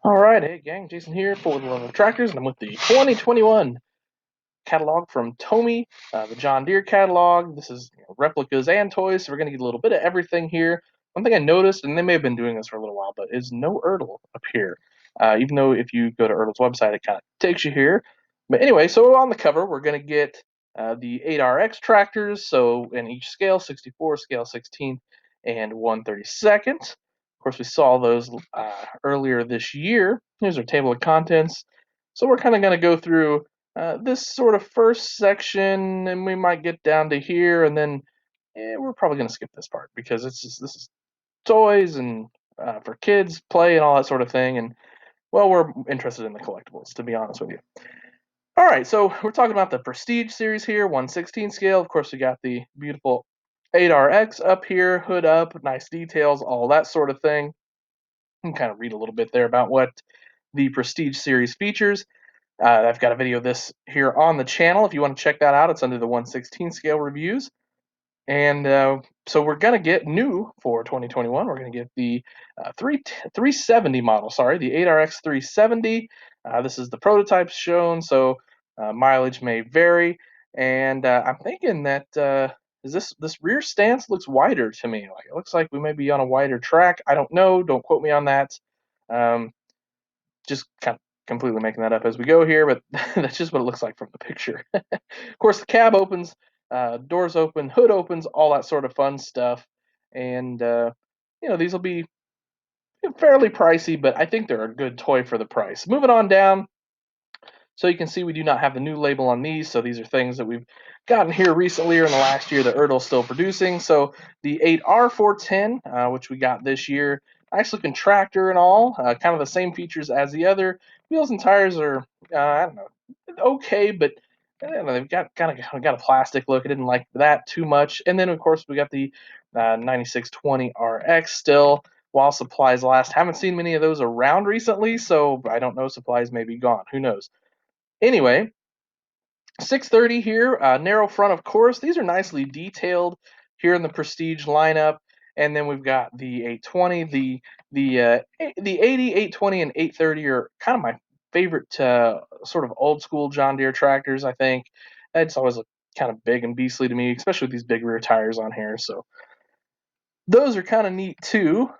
All right, hey gang, Jason here for the Love of Tractors, and I'm with the 2021 catalog from Tomy, the John Deere catalog. This is replicas and toys, so we're going to get a little bit of everything here. One thing I noticed, and they may have been doing this for a little while, but is no Ertl up here. Even though if you go to Ertl's website, it kind of takes you here. But anyway, so on the cover, we're going to get the 8RX tractors, so in each scale, 64, scale 16th, and 132nd. Of course, we saw those earlier this year. Here's our table of contents. So we're kind of going to go through this sort of first section, and we might get down to here, and then we're probably going to skip this part because this is toys and for kids play and all that sort of thing. And well, we're interested in the collectibles, to be honest with you. All right, so we're talking about the Prestige series here, 1/16 scale. Of course, we got the beautiful 8RX up here, hood up, nice details, all that sort of thing. You can kind of read a little bit there about what the Prestige series features. I've got a video of this here on the channel. If you want to check that out, it's under the 1/16 scale reviews. And so we're going to get new for 2021. We're going to get the 370 model, sorry, the 8RX 370. This is the prototype shown, so mileage may vary. And I'm thinking that is this rear stance looks wider to me. Like it looks like we may be on a wider track. I don't know. Don't quote me on that. Um, just kind of completely making that up as we go here, but that's just what it looks like from the picture. Of course, the cab opens, doors open, hood opens, all that sort of fun stuff. And, these will be fairly pricey, but I think they're a good toy for the price. Moving on down, so you can see we do not have the new label on these, so these are things that we've gotten here recently or in the last year that Ertl's still producing. So the 8R410, which we got this year, nice looking tractor and all, kind of the same features as the other. Wheels and tires are, I don't know, okay, but I don't know, they've got kind of got a plastic look. I didn't like that too much. And then of course we got the 9620RX still. While supplies last, haven't seen many of those around recently, so I don't know. Supplies may be gone. Who knows? Anyway, 630 here, narrow front, of course. These are nicely detailed here in the Prestige lineup. And then we've got the 820, the 80, 820, and 830 are kind of my favorite sort of old school John Deere tractors. I think it's always looked kind of big and beastly to me, especially with these big rear tires on here. So those are kind of neat too.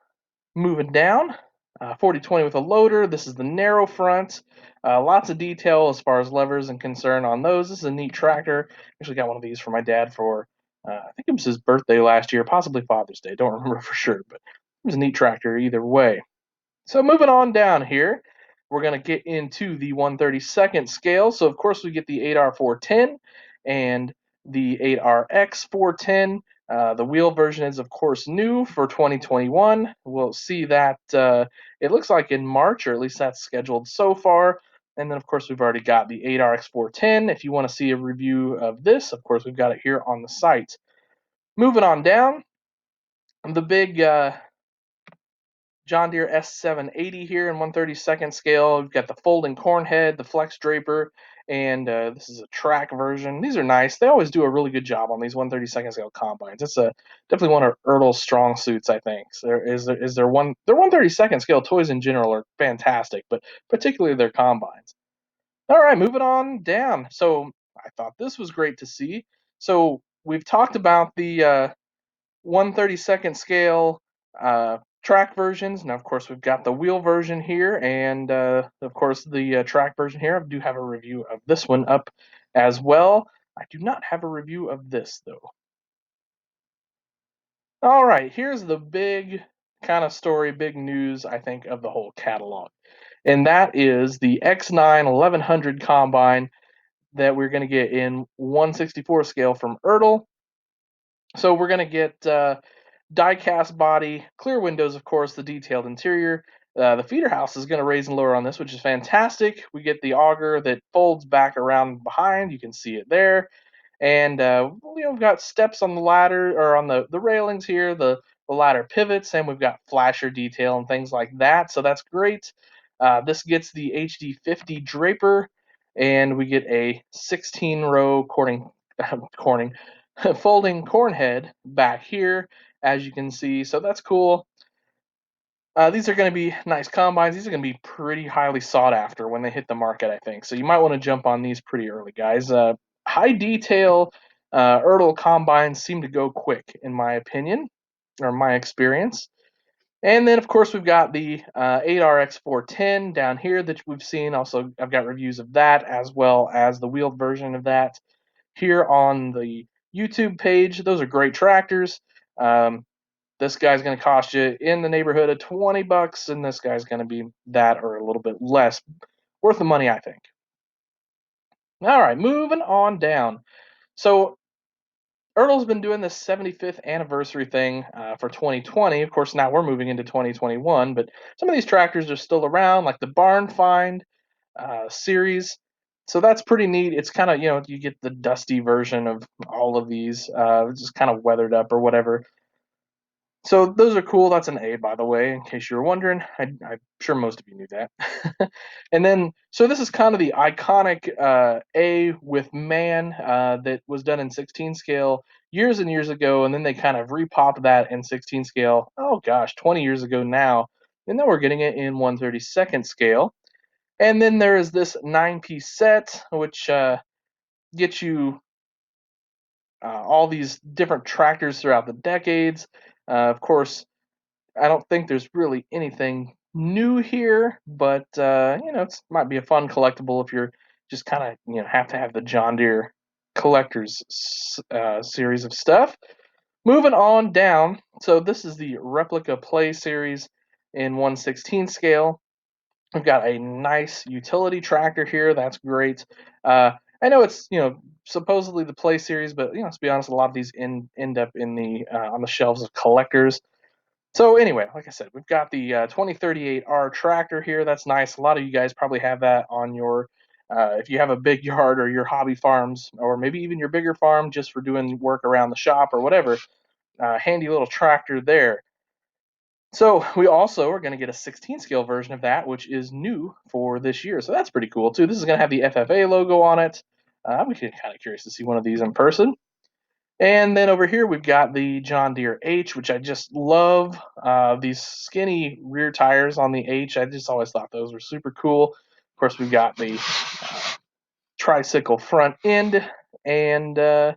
Moving down, 4020 with a loader. This is the narrow front. Lots of detail as far as levers and concern on those. This is a neat tractor. Actually got one of these for my dad for, I think it was his birthday last year, possibly Father's Day. Don't remember for sure, but it was a neat tractor either way. So moving on down here, we're going to get into the 132nd scale. So of course we get the 8R410 and the 8RX 410. The wheel version is of course new for 2021. We'll see that it looks like in March, or at least that's scheduled so far. And then of course we've already got the 8RX 410. If you want to see a review of this, of course we've got it here on the site. Moving on down, the big John Deere S780 here in 132nd scale. We've got the folding corn head, the flex draper, and this is a track version. These are nice. They always do a really good job on these 132nd scale combines. It's definitely one of Ertl's strong suits, I think. So their 132nd scale toys in general are fantastic, but particularly their combines. All right, moving on down. So I thought this was great to see. So we've talked about the 132nd scale track versions. Now, of course, we've got the wheel version here, and of course, the track version here. I do have a review of this one up as well. I do not have a review of this, though. All right, here's the big kind of story, big news, I think, of the whole catalog. And that is the X9 1100 combine that we're going to get in 1/64 scale from Ertl. So we're going to get die-cast body, clear windows, of course, the detailed interior. The feeder house is going to raise and lower on this, which is fantastic. We get the auger that folds back around behind. You can see it there. And we've got steps on the ladder, or on the railings here, the ladder pivots, and we've got flasher detail and things like that. So that's great. This gets the HD50 draper, and we get a 16-row corning folding corn head back here, as you can see. So that's cool. These are going to be nice combines. These are going to be pretty highly sought after when they hit the market, I think. So you might want to jump on these pretty early, guys. High detail Ertl combines seem to go quick, in my opinion, or my experience. And then, of course, we've got the 8RX410 down here that we've seen. Also, I've got reviews of that as well as the wheeled version of that here on the YouTube page. Those are great tractors. Um, this guy's going to cost you in the neighborhood of 20 bucks, and this guy's going to be that or a little bit less. Worth the money, I think. All right, moving on down. So Ertl's been doing this 75th anniversary thing for 2020. Of course, now we're moving into 2021, but some of these tractors are still around, like the Barn Find series. So that's pretty neat. It's kind of, you get the dusty version of all of these, just kind of weathered up or whatever. So those are cool. That's an A, by the way, in case you were wondering. I'm sure most of you knew that. And then, so this is kind of the iconic A with man that was done in 16 scale years and years ago, and then they kind of repopped that in 16 scale. Oh gosh, 20 years ago now. And then we're getting it in 1/32 scale. And then there is this 9-piece set, which gets you all these different tractors throughout the decades. Of course, I don't think there's really anything new here, but it might be a fun collectible if you're just kind of have to have the John Deere collectors series of stuff. Moving on down, so this is the replica play series in 1/16 scale. We've got a nice utility tractor here. That's great. I know it's supposedly the play series, but let's be honest, a lot of these end up in the on the shelves of collectors. So anyway, like I said, we've got the 2038R tractor here. That's nice. A lot of you guys probably have that on your, if you have a big yard or your hobby farms, or maybe even your bigger farm just for doing work around the shop or whatever. Handy little tractor there. So we also are going to get a 16 scale version of that, which is new for this year. So that's pretty cool too. This is going to have the FFA logo on it. I'm kind of curious to see one of these in person. And then over here we've got the John Deere H, which I just love. These skinny rear tires on the H, I just always thought those were super cool. Of course, we've got the tricycle front end, and the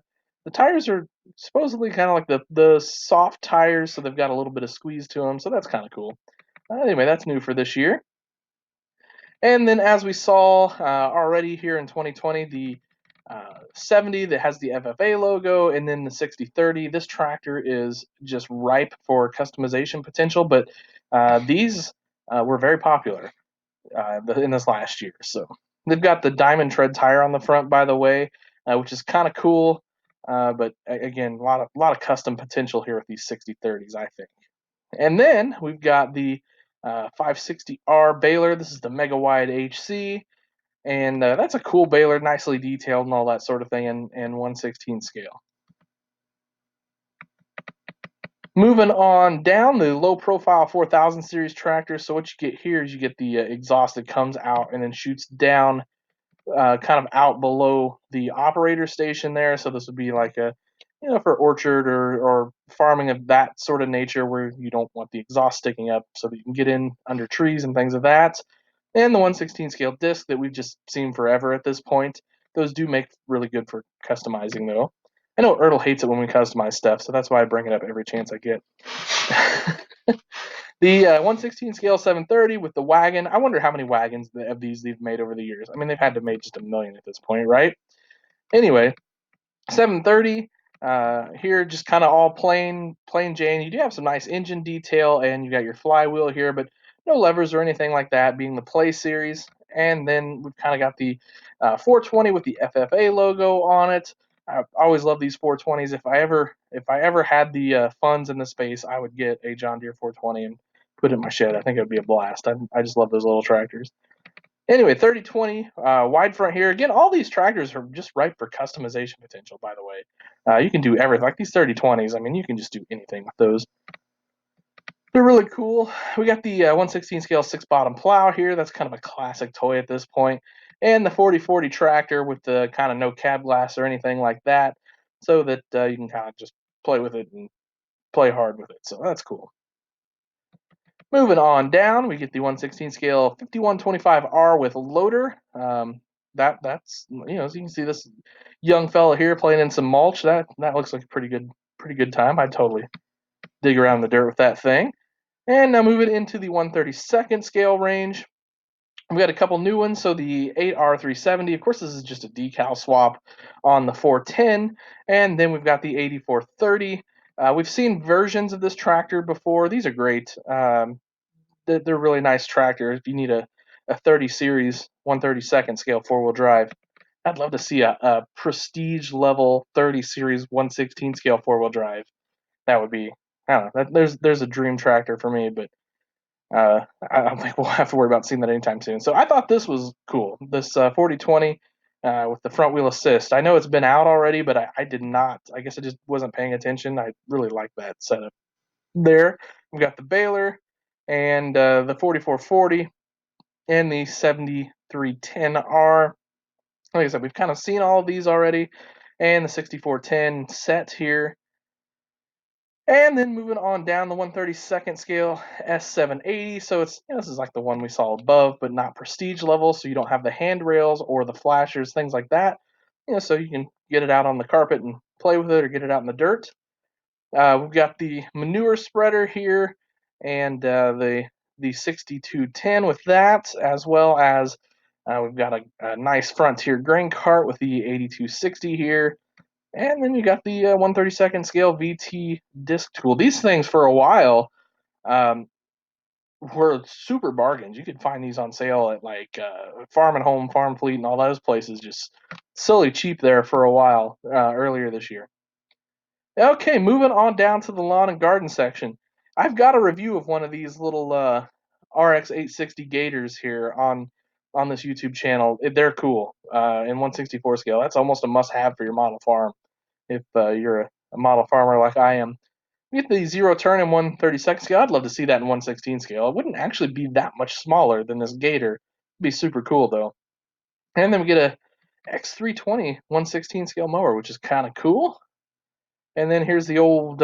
tires are supposedly kind of like the soft tires, so they've got a little bit of squeeze to them, so that's kind of cool. Anyway, that's new for this year. And then, as we saw already here in 2020, the 70 that has the FFA logo, and then the 6030. This tractor is just ripe for customization potential, but these were very popular in this last year. So they've got the diamond tread tire on the front, by the way, which is kind of cool. But again, a lot of custom potential here with these 6030s, I think. And then we've got the 560R baler. This is the mega wide HC, and that's a cool baler, nicely detailed and all that sort of thing in 1/16 scale. Moving on down, the low profile 4000 series tractor. So what you get here is you get the exhaust that comes out and then shoots down, kind of out below the operator station there. So this would be like a, for orchard or farming of that sort of nature where you don't want the exhaust sticking up, so that you can get in under trees and things of that. And the 1/16 scale disc that we've just seen forever at this point. Those do make really good for customizing, though. I know Ertl hates it when we customize stuff, so that's why I bring it up every chance I get. The 1/16 scale 730 with the wagon. I wonder how many wagons of these they've made over the years. I mean, they've had to make just a million at this point, right? Anyway, 730 here, just kind of all plain Jane. You do have some nice engine detail, and you got your flywheel here, but no levers or anything like that, being the play series. And then we've kind of got the 420 with the FFA logo on it. I always love these 420s. If I ever had the funds in the space, I would get a John Deere 420 and put it in my shed. I think it would be a blast. I just love those little tractors. Anyway, 3020 wide front here. Again, all these tractors are just ripe for customization potential, by the way. You can do everything. Like these 3020s, I mean, you can just do anything with those. They're really cool. We got the 1/16 scale 6-bottom plow here. That's kind of a classic toy at this point. And the 4040 tractor with the kind of no cab glass or anything like that, so that you can kind of just play with it and play hard with it. So that's cool. Moving on down, we get the 1/16 scale 5125R with loader. That's as you can see, this young fella here playing in some mulch. That looks like a pretty good time. I'd totally dig around the dirt with that thing. And now moving into the 1/32nd scale range, we got a couple new ones. So the 8R370, of course, this is just a decal swap on the 410, and then we've got the 8430. We've seen versions of this tractor before. These are great. They're really nice tractors. If you need a 30 series 1/32nd scale four-wheel drive, I'd love to see a prestige level 30 series 1/16 scale four-wheel drive. That would be, I don't know. There's a dream tractor for me, but I don't think we'll have to worry about seeing that anytime soon. So I thought this was cool. This 4020 with the front wheel assist. I know it's been out already, but I did not. I guess I just wasn't paying attention. I really like that setup there. We've got the baler and the 4440 and the 7310R. Like I said, we've kind of seen all of these already, and the 6410 set here. And then moving on down the 1/32nd scale S780. So it's this is like the one we saw above, but not prestige level. So you don't have the handrails or the flashers, things like that. So you can get it out on the carpet and play with it, or get it out in the dirt. We've got the manure spreader here, and the 6210 with that, as well as we've got a nice Frontier grain cart with the 8260 here. And then you got the 1/32nd scale VT disc tool. These things for a while um, were super bargains. You could find these on sale at like Farm and Home, Farm Fleet, and all those places. Just silly cheap there for a while earlier this year. Okay, moving on down to the lawn and garden section. I've got a review of one of these little RX 860 Gators here on this YouTube channel. They're cool in 1/64 scale. That's almost a must-have for your model farm if you're a model farmer like I am. We get the zero turn in 1/32nd scale. I'd love to see that in 1/16 scale. It wouldn't actually be that much smaller than this Gator. It'd be super cool though. And then we get a X320 1/16 scale mower, which is kind of cool. And then here's the old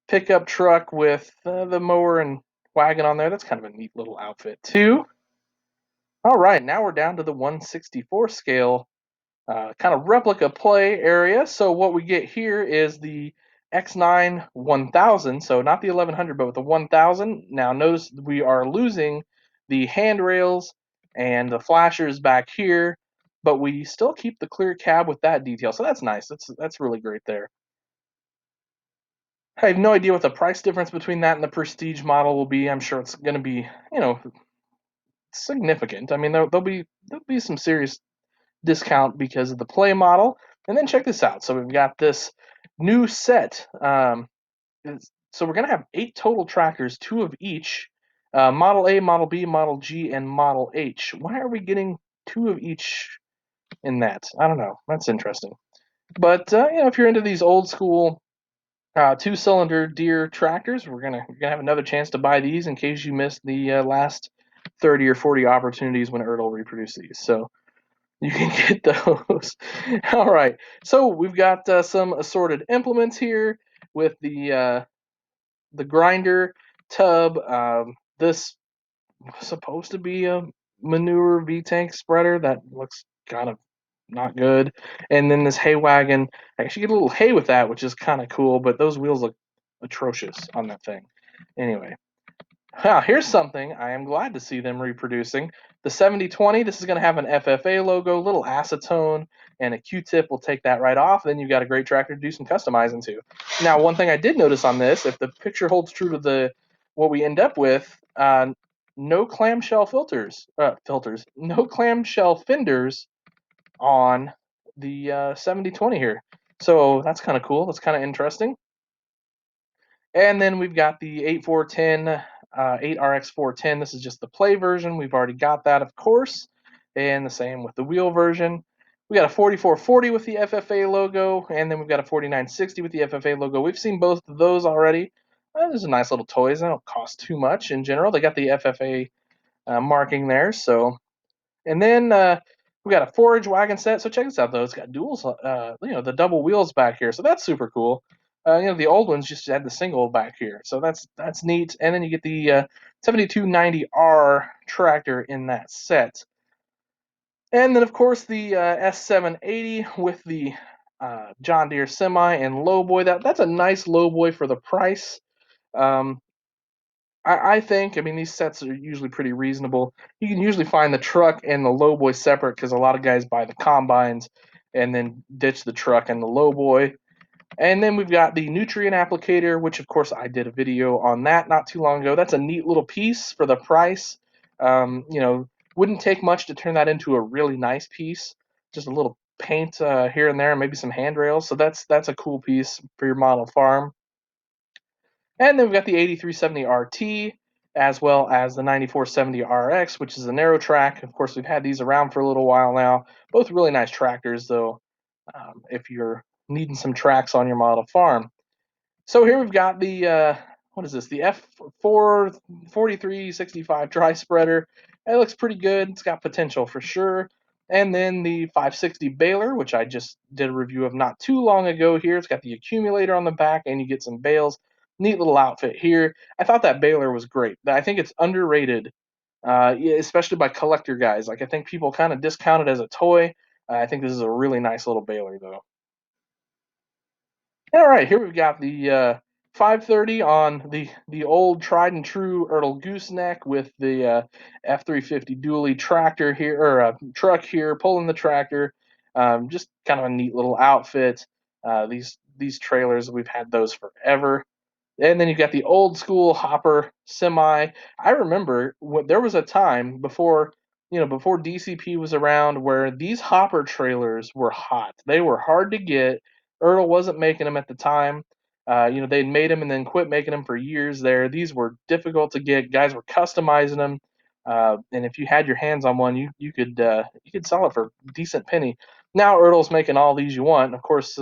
pickup truck with the mower and wagon on there. That's kind of a neat little outfit too. All right, now we're down to the 1/64 scale kind of replica play area. So what we get here is the X9 1000. So not the 1100, but with the 1000. Now notice we are losing the handrails and the flashers back here, but we still keep the clear cab with that detail. So that's nice. That's really great there. I have no idea what the price difference between that and the Prestige model will be. I'm sure it's going to be, significant. I mean, there'll be some serious discount because of the play model. And then check this out. So we've got this new set. So we're going to have 8 total tractors, 2 of each. Model A, Model B, Model G, and Model H. Why are we getting 2 of each in that? I don't know. That's interesting. But if you're into these old school 2-cylinder Deere tractors, you're gonna have another chance to buy these in case you missed the last 30 or 40 opportunities when Ertl reproduced these. So you can get those. All right. So we've got some assorted implements here with the grinder tub. This was supposed to be a manure V-tank spreader that looks kind of not good. And then this hay wagon. I actually get a little hay with that, which is kind of cool, but those wheels look atrocious on that thing. Anyway, here's something I am glad to see them reproducing. The 7020, this is going to have an FFA logo, little acetone, and a Q-tip will take that right off. Then you've got a great tractor to do some customizing to. Now, one thing I did notice on this, if the picture holds true to what we end up with, no clamshell no clamshell fenders on the 7020 here. So that's kind of cool. That's kind of interesting. And then we've got the 8410, 8RX410. This is just the play version. We've already got that, of course. And the same with the wheel version. We got a 4440 with the FFA logo, and then we've got a 4960 with the FFA logo. We've seen both of those already. Those are nice little toys. They don't cost too much in general. They got the FFA marking there. So, and then we got a forage wagon set. So check this out, though. It's got duals, the double wheels back here. So that's super cool. The old ones just had the single back here, so that's neat. And then you get the 7290R tractor in that set. And then, of course, the S780 with the John Deere Semi and lowboy. That's a nice lowboy for the price. Um, I think. I mean, these sets are usually pretty reasonable. You can usually find the truck and the lowboy separate because a lot of guys buy the combines and then ditch the truck and the lowboy. And then we've got the nutrient applicator, which of course I did a video on that not too long ago. That's a neat little piece for the price. Wouldn't take much to turn that into a really nice piece. Just a little paint here and there, maybe some handrails. So that's a cool piece for your model farm. And then we've got the 8370 RT as well as the 9470 RX, which is a narrow track. Of course, we've had these around for a little while now. Both really nice tractors, though, if you're needing some tracks on your model farm. So here we've got the what is this? The F4365 dry spreader. It looks pretty good. It's got potential for sure. And then the 560 baler, which I just did a review of not too long ago here. It's got the accumulator on the back, and you get some bales. Neat little outfit here. I thought that baler was great. I think it's underrated, especially by collector guys. Like I think people kind of discount it as a toy. I think this is a really nice little baler, though. All right, here we've got the 530 on the old tried and true Ertl gooseneck with the F350 dually tractor here or truck here pulling the tractor. Just kind of a neat little outfit. These trailers, we've had those forever. And then you've got the old school hopper semi. I remember there was a time before DCP was around where these hopper trailers were hot. They were hard to get. Ertl wasn't making them at the time. They'd made them and then quit making them for years there. These were difficult to get. Guys were customizing them. And if you had your hands on one, you could sell it for a decent penny. Now Ertl's making all these you want. Of course,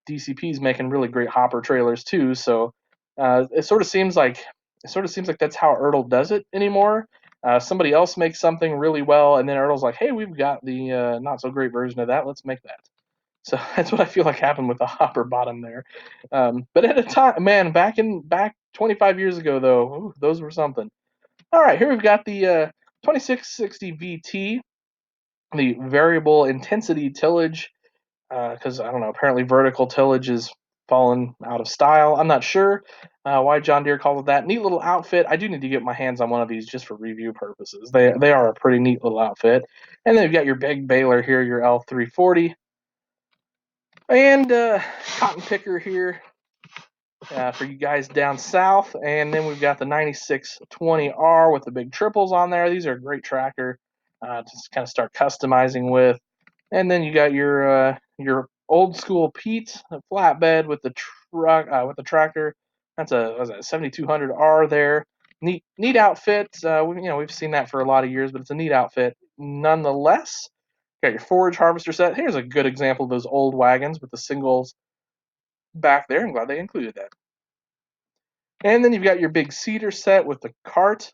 DCP's making really great hopper trailers too. So it sort of seems like that's how Ertl does it anymore. Somebody else makes something really well, and then Ertl's like, "Hey, we've got the not so great version of that. Let's make that." So that's what I feel like happened with the hopper bottom there. But at a time, man, back 25 years ago though, ooh, those were something. All right, here we've got the 2660 VT, the variable intensity tillage because I don't know. Apparently, vertical tillage is fallen out of style. I'm not sure why John Deere calls it that. Neat little outfit. I do need to get my hands on one of these just for review purposes. They are a pretty neat little outfit. And then you've got your big baler here, your L340, and cotton picker here for you guys down south. And then we've got the 9620R with the big triples on there. These are a great tractor to kind of start customizing with. And then you got your old school Pete flatbed with the truck with the tractor. That's a 7200R there. Neat outfit. We've seen that for a lot of years, but it's a neat outfit nonetheless. Got your forage harvester set. Here's a good example of those old wagons with the singles back there. I'm glad they included that. And then you've got your big cedar set with the cart.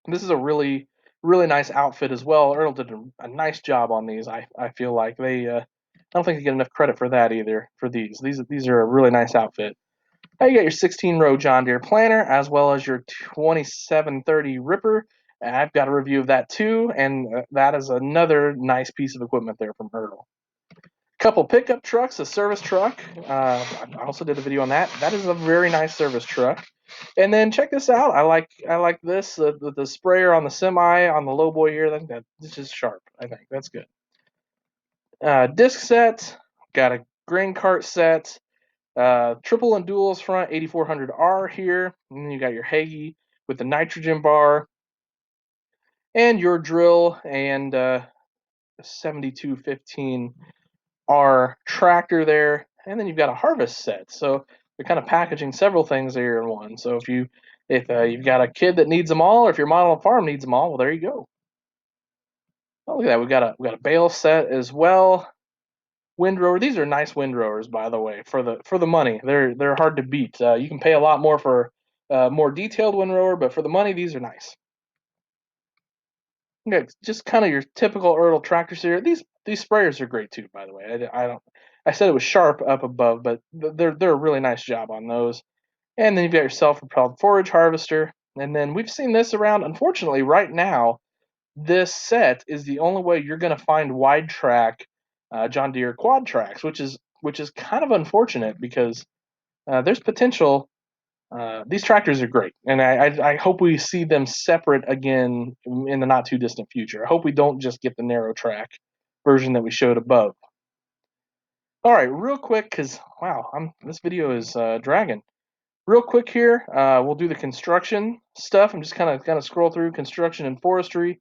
This is a really really nice outfit as well. Ertl did a nice job on these. I feel like I don't think they get enough credit for that either. For these are a really nice outfit. Now you got your 16 row John Deere planter as well as your 2730 ripper. I've got a review of that too, and that is another nice piece of equipment there from Ertl. Couple pickup trucks, a service truck. I also did a video on that. That is a very nice service truck. And then check this out. I like this the sprayer on the semi on the lowboy here. I think that this is sharp. I think that's good. Disc set. Got a grain cart set. Triple and duals front 8400R here. And then you got your Hagee with the nitrogen bar and your drill and 7215 our tractor there, and then you've got a harvest set. So they're kind of packaging several things here in one. So if you've got a kid that needs them all, or if your model farm needs them all, well, there you go. Oh, look at that. We've got a bale set as well. Windrower. These are nice windrowers, by the way, for the money. They're hard to beat. You can pay a lot more for more detailed windrower, but for the money, these are nice. Okay, just kind of your typical Ertl tractors here. These sprayers are great too, by the way. I said it was sharp up above, but they're a really nice job on those. And then you've got your self-propelled forage harvester. And then we've seen this around. Unfortunately, right now, this set is the only way you're going to find wide track John Deere quad tracks, which is kind of unfortunate because there's potential. These tractors are great, and I hope we see them separate again in the not too distant future. I hope we don't just get the narrow track version that we showed above. All right, real quick, because wow, this video is dragging. Real quick here, we'll do the construction stuff. I'm just kind of scroll through construction and forestry.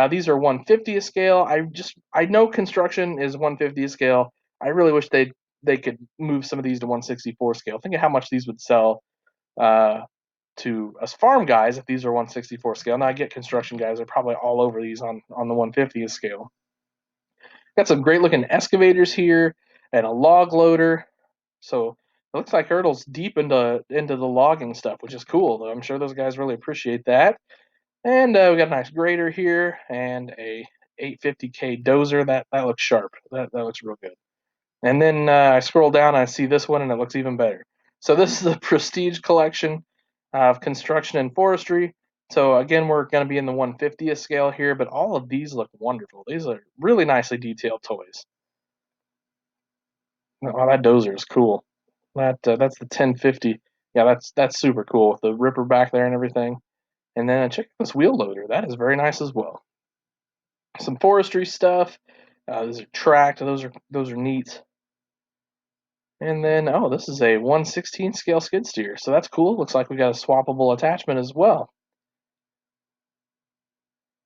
These are 150th scale. I know construction is 150th scale. I really wish they could move some of these to 164 scale. Think of how much these would sell uh, to us farm guys if these are 164 scale. Now I get construction guys are probably all over these on the 150th scale. Got some great looking excavators here and a log loader. So it looks like Ertl's deep into the logging stuff, which is cool. Though I'm sure those guys really appreciate that. And we got a nice grader here and a 850K dozer. That looks sharp. That looks real good. And then I scroll down and I see this one and it looks even better. So this is the Prestige collection of construction and forestry. So again, we're going to be in the 150th scale here, but all of these look wonderful. These are really nicely detailed toys. Oh, that dozer is cool. That's the 1050. Yeah, that's super cool with the ripper back there and everything. And then check this wheel loader. That is very nice as well. Some forestry stuff. Those are tracked. Those are neat. And then this is a 1/16 scale skid steer. So that's cool. Looks like we got a swappable attachment as well.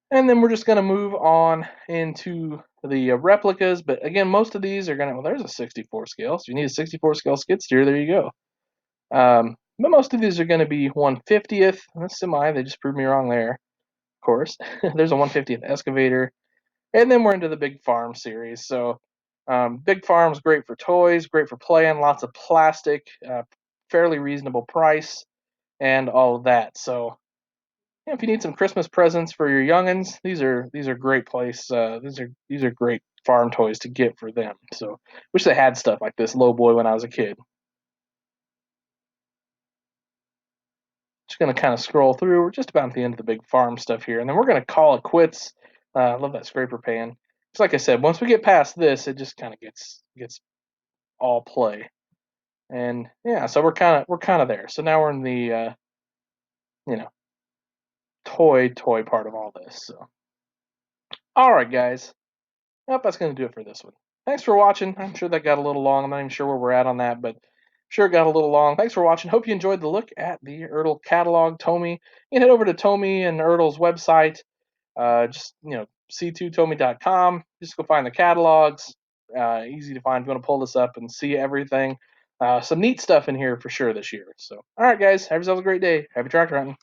And then we're just going to move on into the replicas. But again, most of these are going to, well, there's a 64 scale. So you need a 64 scale skid steer. There you go. But most of these are going to be 150th. That's semi. They just proved me wrong there, of course. There's a 150th excavator. And then we're into the Big Farm series. So Big Farm's great for toys, great for playing, lots of plastic, fairly reasonable price, and all of that. So if you need some Christmas presents for your youngins, these are great place. These are great farm toys to get for them. So wish they had stuff like this low boy when I was a kid. Just going to kind of scroll through. We're just about at the end of the Big Farm stuff here, and then we're going to call it quits. I love that scraper pan. Just like I said, once we get past this, it just kind of gets all play. And yeah, so we're kind of there. So now we're in the you know toy part of all this. So all right, guys. Yep, that's going to do it for this one. Thanks for watching. I'm sure that got a little long. I'm not even sure where we're at on that, but sure got a little long. Thanks for watching. Hope you enjoyed the look at the Ertl catalog, Tomy. You can head over to Tomy and Ertl's website. Just c2tomy.com. Just go find the catalogs. Easy to find if you want to pull this up and see everything. Some neat stuff in here for sure this year. So, all right, guys, have yourselves a great day. Happy tractor hunting.